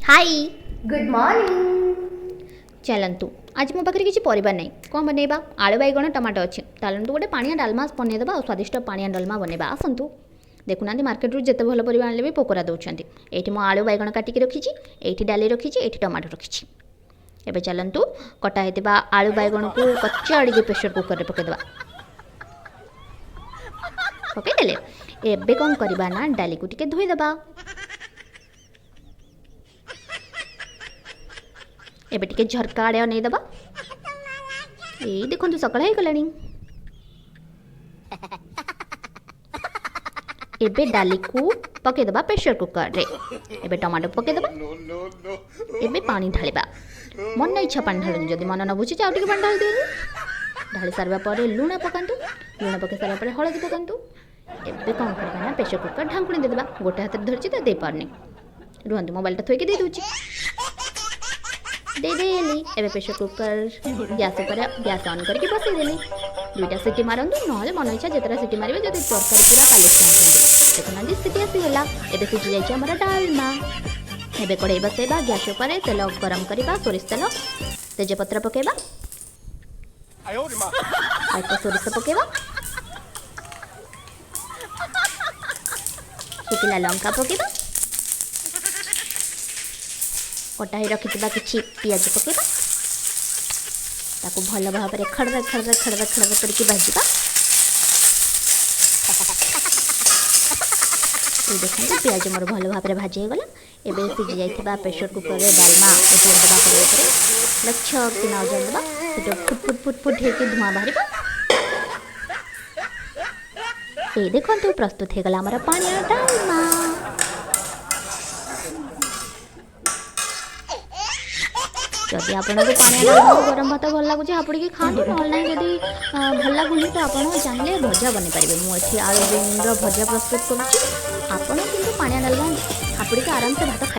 Hi good morning. चलतु आज मो पाखे किसी परिवार नहीं कौन बनइबा आलू बैगण टमाटो अच्छे चलतु गोटे पानिया डालमा बनईदेवा और स्वादिष्ट पानिया डालमा बनइबा आसतु देखुना मार्केट जिते भल परिवा आने भी पोकरा दौरान ये मो आलू बैगण काटिकी रखी ये डाली रखी ये टमाटो रखी एबे चलतु कटा होता आलू बैगण को कचाड़ी प्रेसर कुकर में पकईदेवा पकईदे एबे कौन करवा ना डाली को टिके धोईदेवा एबे टिके झरका आड़े अनेदेवा ये देखो सकाळ हो गलानी एबे डाली को पकईदेवा प्रेसर कुकर रे एबे टमाटो पकईदेवा एबे पानी ढालिबा मन इच्छा पानी ढालनी जदि मन न बुझी आउ टिके पानी ढाल दियो ढाली सारा पर लुण पकातु लुण पकई सारा पर हलदी पकातु एबे कौन करबा ना प्रेसर कुकर ढांकुणी देदेबा गोटे हाथ धरछि तो दे पारनी रुहंतु मोबाइल टा थोइके दे दूची दे देली एबे प्रेसर कुकर गैस ऑन करके बसई देली दुईटा सीटी मारंतु नहले मन इच्छा जेतरा सीटी मारिबे जदि तरकारी पूरा पालिश चाहते देखुना दी सीटी आसीगला एबे सीटी जाइए हमर डालमा एबे कड़ाई बसैबा गैस ऊपर तेल गरम करवा सोरिष तेल तेजपत्र पकेबा अल्प सोरिष पकेबा शुखिला लंका पकेबा कटाई रखिथिबा किछि पियाज पकेबा ताकू भल भाव में खड़र खड़र खड़र खड़र करके भाजवा ये देखते पियाज मोर भल भाव में भाजी गला एबे सिझी जाइथिबा प्रेसर कुकर रे डालमा ओटे देबा करे ऊपर लक्ष्य कि ना ओजन देबा सेटा फुट फुट फुट फुट हेके धुआं बाहरिबा ये देखंतु प्रस्तुत हे गला हमर पानी डालमा जदि आपको पानी गरम भात भल लगुच हापुड़ी खाते ना जदि भल लगुनि तो आप चाहिए भजा बन पारे मुझे आलू बेगन भजा प्रस्तुत करुँच आपड़ कि पानी डालमा हापुड़ी आराम से भात